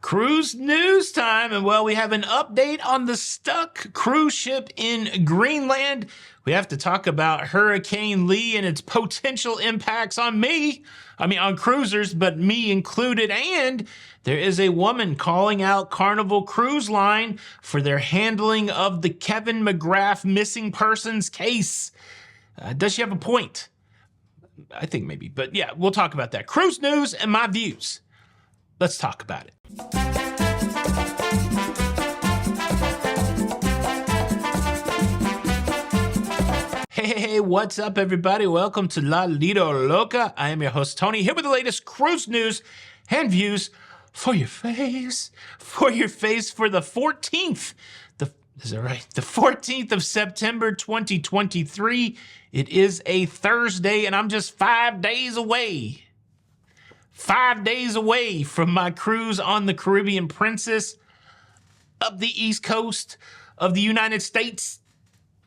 Cruise news time, and well, we have an update on the Stuk cruise ship in Greenland. We have to talk about Hurricane Lee and its potential impacts on on cruisers, but me included. And there is a woman calling out Carnival Cruise Line for their handling of the Kevin McGrath missing persons case. Does she have a point? I think maybe, but yeah, we'll talk about that. Cruise news and my views. Let's talk about it. Hey, what's up, everybody? Welcome to La Lido Loca. I am your host, Tony, here with the latest cruise news and views for your face. For the 14th. Is that right? The 14th of September, 2023. It is a Thursday, and I'm just 5 days away. 5 days away from my cruise on the Caribbean Princess up the east coast of the United States,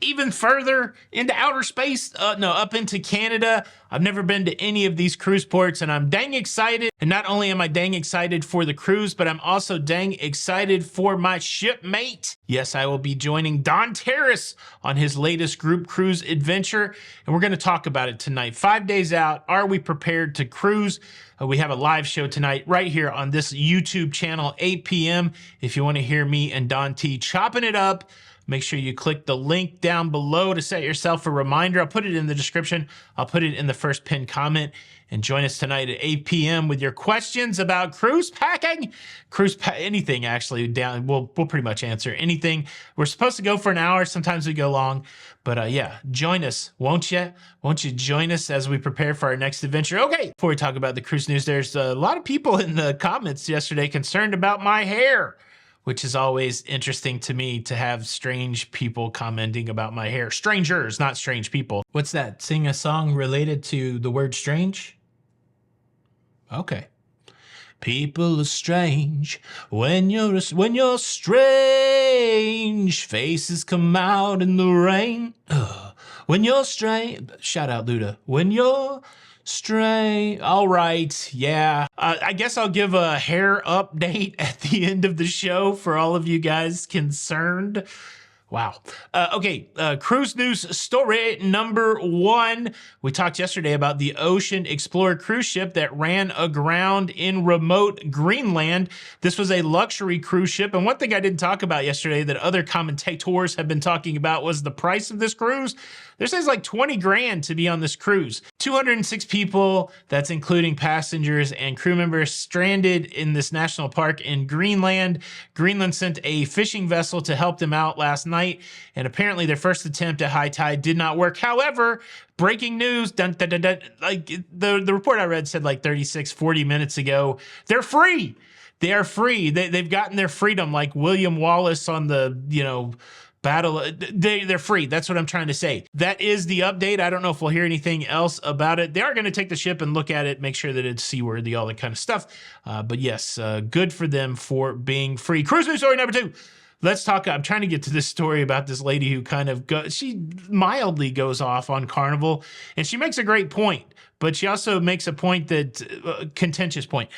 even further into outer space, up into Canada. I've never been to any of these cruise ports, and I'm dang excited. And not only am I dang excited for the cruise, but I'm also dang excited for my shipmate. Yes, I will be joining Don Terrace on his latest group cruise adventure, and we're going to talk about it tonight. 5 days out, are we prepared to cruise? We have a live show tonight right here on this YouTube channel, 8 p.m. If you want to hear me and Don T chopping it up, make sure you click the link down below to set yourself a reminder. I'll put it in the description. I'll put it in the first pinned comment. And join us tonight at 8 p.m. with your questions about cruise packing, anything actually. We'll pretty much answer anything. We're supposed to go for an hour. Sometimes we go long. But yeah, join us, won't you? Won't you join us as we prepare for our next adventure? Okay, before we talk about the cruise news, there's a lot of people in the comments yesterday concerned about my hair, which is always interesting to me to have strange people commenting about my hair. Strangers, not strange people. What's that? Sing a song related to the word strange? Okay. People are strange when you're strange. Faces come out in the rain. When you're strange. Shout out Luda. When you're strange. All right. Yeah. I guess I'll give a hair update at the end of the show for all of you guys concerned. Wow. Okay, cruise news story number one. We talked yesterday about the Ocean Explorer cruise ship that ran aground in remote Greenland. This was a luxury cruise ship, and one thing I didn't talk about yesterday that other commentators have been talking about was the price of this cruise. They're saying it's like 20 grand to be on this cruise. 206 people, that's including passengers and crew members, stranded in this national park in Greenland. Greenland sent a fishing vessel to help them out last night, and apparently their first attempt at high tide did not work. However, breaking news, dun, dun, dun, dun, like the report I read said like 40 minutes ago, they're free. They are free. They've gotten their freedom, like William Wallace on the, battle. They're free. That's what I'm trying to say. That is the update. I don't know if we'll hear anything else about it. They are going to take the ship and look at it, make sure that it's seaworthy, all that kind of stuff. But yes, good for them for being free. Cruise news story number two. Let's talk. I'm trying to get to this story about this lady who she mildly goes off on Carnival, and she makes a great point, but she also makes a point that contentious point.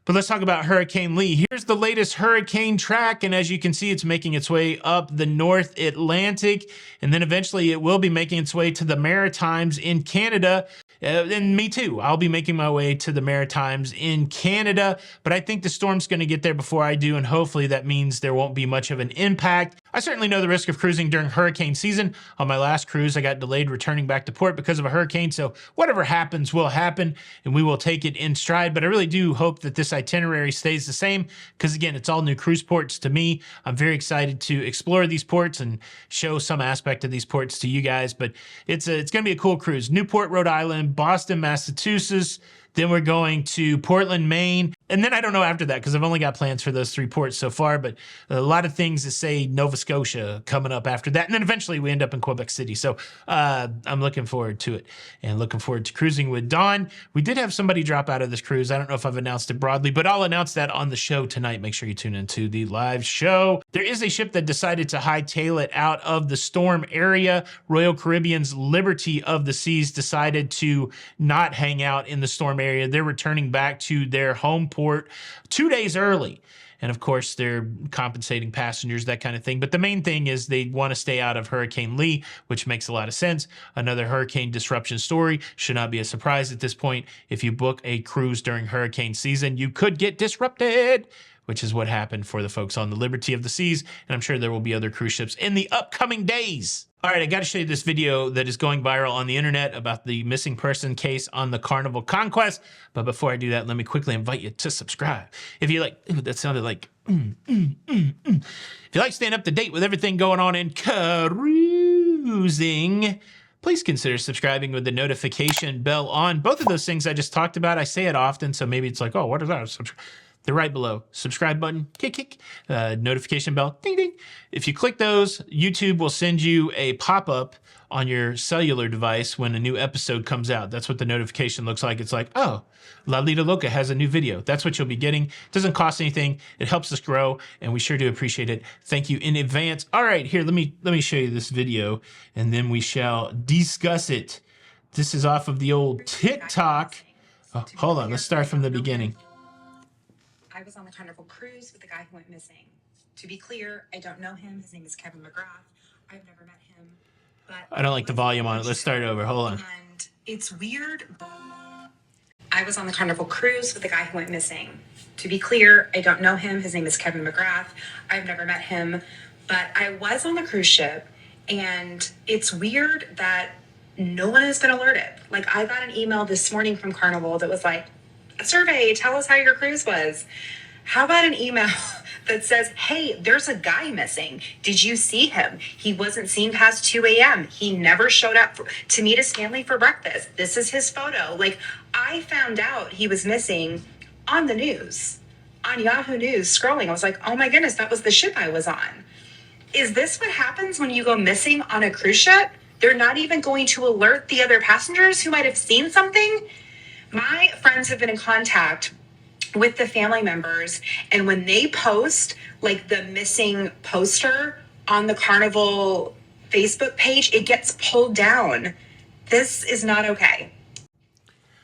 But let's talk about Hurricane Lee. Here's the latest hurricane track, and as you can see, it's making its way up the North Atlantic, and then eventually it will be making its way to the Maritimes in Canada. And me too. I'll be making my way to the Maritimes in Canada, but I think the storm's going to get there before I do, and hopefully that means there won't be much of an impact. I certainly know the risk of cruising during hurricane season. On my last cruise, I got delayed returning back to port because of a hurricane, so whatever happens will happen, and we will take it in stride. But I really do hope that this itinerary stays the same, because again, it's all new cruise ports to me. I'm very excited to explore these ports and show some aspect of these ports to you guys, but it's going to be a cool cruise. Newport, Rhode Island, Boston, Massachusetts, then we're going to Portland, Maine, and then I don't know after that because I've only got plans for those three ports so far, but a lot of things to say Nova Scotia coming up after that, and then eventually we end up in Quebec City. So I'm looking forward to it and looking forward to cruising with Dawn. We did have somebody drop out of this cruise. I don't know if I've announced it broadly, but I'll announce that on the show tonight. Make sure you tune into the live show. There is a ship that decided to hightail it out of the storm area. Royal Caribbean's Liberty of the Seas decided to not hang out in the storm area. They're returning back to their home port port 2 days early. And of course, they're compensating passengers, that kind of thing. But the main thing is they want to stay out of Hurricane Lee, which makes a lot of sense. Another hurricane disruption story should not be a surprise at this point. If you book a cruise during hurricane season, you could get disrupted, which is what happened for the folks on the Liberty of the Seas. And I'm sure there will be other cruise ships in the upcoming days. All right, I got to show you this video that is going viral on the internet about the missing person case on the Carnival Conquest. But before I do that, let me quickly invite you to subscribe. If you like, ooh, that sounded like, If you like staying up to date with everything going on in cruising, please consider subscribing with the notification bell on. Both of those things I just talked about, I say it often, so maybe it's like, oh, what is that? They're right below. Subscribe button, kick, notification bell, ding, ding. If you click those, YouTube will send you a pop-up on your cellular device when a new episode comes out. That's what the notification looks like. It's like, oh, La Lita Loca has a new video. That's what you'll be getting. It doesn't cost anything. It helps us grow, and we sure do appreciate it. Thank you in advance. All right, here, let me show you this video, and then we shall discuss it. This is off of the old TikTok. Oh, hold on, let's start from the beginning. I was on the Carnival cruise with the guy who went missing. To be clear, I don't know him. His name is Kevin McGrath. I've never met him. But I don't like the volume on it. Let's start over. Hold on. And it's weird. I was on the Carnival cruise with the guy who went missing. To be clear, I don't know him. His name is Kevin McGrath. I've never met him. But I was on the cruise ship, and it's weird that no one has been alerted. Like, I got an email this morning from Carnival that was like, a survey, tell us how your cruise was. How about an email that says, hey, there's a guy missing. Did you see him? He wasn't seen past 2 a.m. He never showed up to meet his family for breakfast. This is his photo. Like, I found out he was missing on the news, on Yahoo News, scrolling. I was like, oh my goodness, that was the ship I was on. Is this what happens when you go missing on a cruise ship? They're not even going to alert the other passengers who might have seen something? My friends have been in contact with the family members, and when they post like the missing poster on the Carnival Facebook page, it gets pulled down. This is not okay.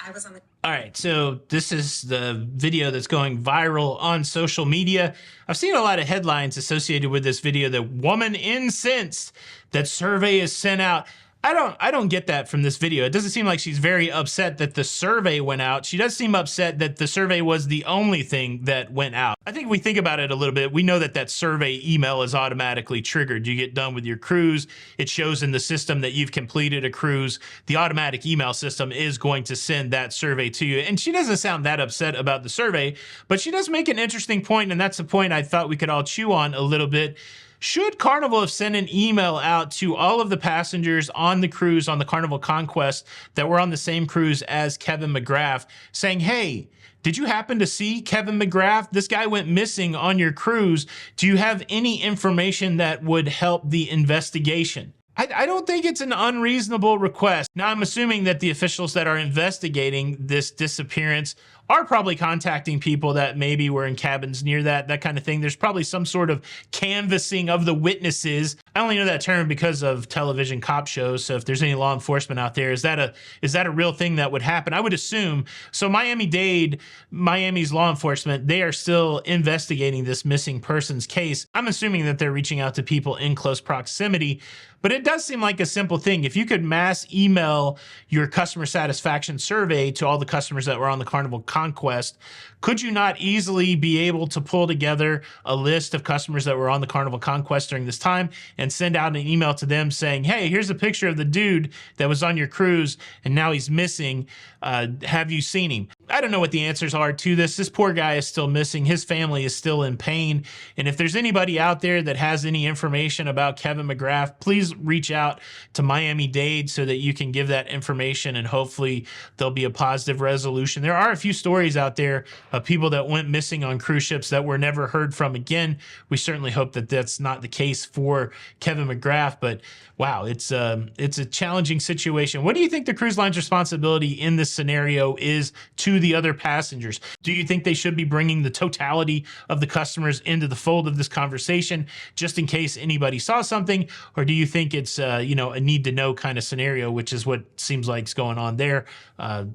I was on the All right, so this is the video that's going viral on social media. I've seen a lot of headlines associated with this video. The woman incensed that survey is sent out. I don't get that from this video. It doesn't seem like she's very upset that the survey went out. She does seem upset that the survey was the only thing that went out. I think if we think about it a little bit, we know that that survey email is automatically triggered. You get done with your cruise, it shows in the system that you've completed a cruise. The automatic email system is going to send that survey to you. And she doesn't sound that upset about the survey, but she does make an interesting point, and that's the point I thought we could all chew on a little bit. Should Carnival have sent an email out to all of the passengers on the cruise, on the Carnival Conquest, that were on the same cruise as Kevin McGrath, saying, hey, did you happen to see Kevin McGrath? This guy went missing on your cruise. Do you have any information that would help the investigation? I don't think it's an unreasonable request. Now, I'm assuming that the officials that are investigating this disappearance are probably contacting people that maybe were in cabins near that kind of thing. There's probably some sort of canvassing of the witnesses. I only know that term because of television cop shows. So if there's any law enforcement out there, is that a real thing that would happen? I would assume. So Miami-Dade, Miami's law enforcement, they are still investigating this missing persons case. I'm assuming that they're reaching out to people in close proximity. But it does seem like a simple thing. If you could mass email your customer satisfaction survey to all the customers that were on the Carnival Conquest, could you not easily be able to pull together a list of customers that were on the Carnival Conquest during this time and send out an email to them saying, hey, here's a picture of the dude that was on your cruise and now he's missing. Have you seen him? I don't know what the answers are to this. This poor guy is still missing. His family is still in pain. And if there's anybody out there that has any information about Kevin McGrath, please reach out to Miami-Dade so that you can give that information and hopefully there'll be a positive resolution. There are a few stories out there of people that went missing on cruise ships that were never heard from again. We certainly hope that that's not the case for Kevin McGrath, but wow, it's a challenging situation. What do you think the cruise line's responsibility in this scenario is to the other passengers? Do you think they should be bringing the totality of the customers into the fold of this conversation just in case anybody saw something? Or do you think it's a need to know kind of scenario, which is what seems like is going on there?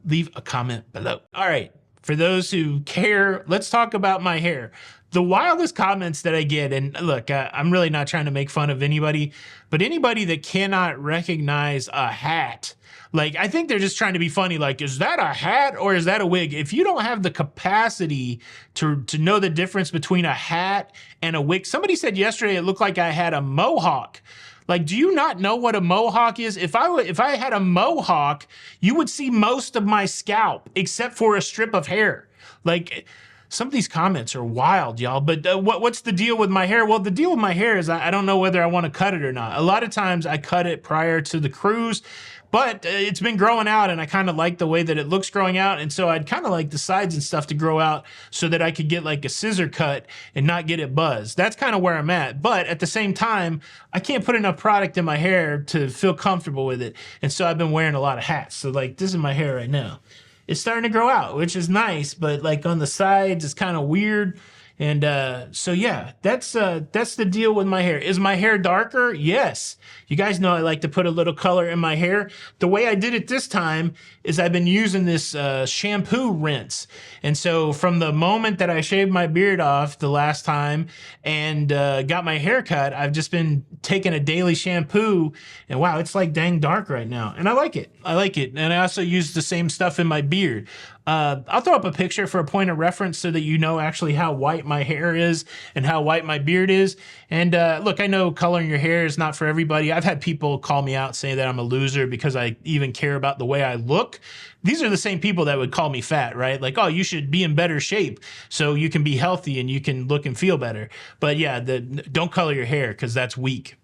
Leave a comment below. All right. for those who care, let's talk about my hair. The wildest comments that I get, and look, I'm really not trying to make fun of anybody, but anybody that cannot recognize a hat, like, I think they're just trying to be funny. Like, is that a hat or is that a wig? If you don't have the capacity to know the difference between a hat and a wig, somebody said yesterday it looked like I had a mohawk. Like, do you not know what a mohawk is? If I had a mohawk, you would see most of my scalp except for a strip of hair. Like, some of these comments are wild, y'all. But what's the deal with my hair? Well, the deal with my hair is I don't know whether I want to cut it or not. A lot of times I cut it prior to the cruise, but it's been growing out and I kind of like the way that it looks growing out. And so I'd kind of like the sides and stuff to grow out so that I could get like a scissor cut and not get it buzzed. That's kind of where I'm at. But at the same time, I can't put enough product in my hair to feel comfortable with it. And so I've been wearing a lot of hats. So like, this is my hair right now. It's starting to grow out, which is nice, but like on the sides, it's kind of weird. And so yeah, that's the deal with my hair. Is my hair darker? Yes. You guys know I like to put a little color in my hair. The way I did it this time is I've been using this shampoo rinse. And so from the moment that I shaved my beard off the last time and got my hair cut, I've just been taking a daily shampoo, and wow, it's like dang dark right now. And I like it. I like it. And I also use the same stuff in my beard. I'll throw up a picture for a point of reference so that you know actually how white my hair is and how white my beard is. And look, I know coloring your hair is not for everybody. I've had people call me out saying that I'm a loser because I even care about the way I look. These are the same people that would call me fat, right? Like, oh, you should be in better shape so you can be healthy and you can look and feel better. But yeah, don't color your hair because that's weak.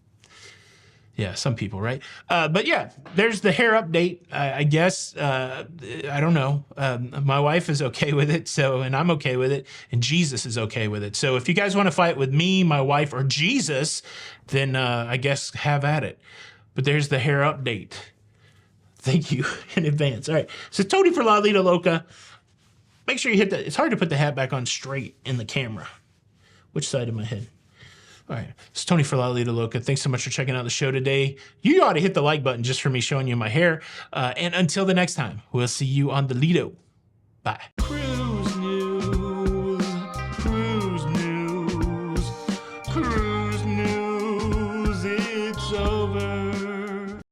Yeah, some people, right? But yeah, there's the hair update, I guess. I don't know. My wife is okay with it, and I'm okay with it, and Jesus is okay with it. So if you guys want to fight with me, my wife, or Jesus, then I guess have at it. But there's the hair update. Thank you in advance. All right, so Tony for La Lita Loca. Make sure you hit the, it's hard to put the hat back on straight in the camera. Which side of my head? All right, it's Tony for La Lita Loca. Thanks so much for checking out the show today. You ought to hit the like button just for me showing you my hair. And until the next time, we'll see you on the Lido. Bye.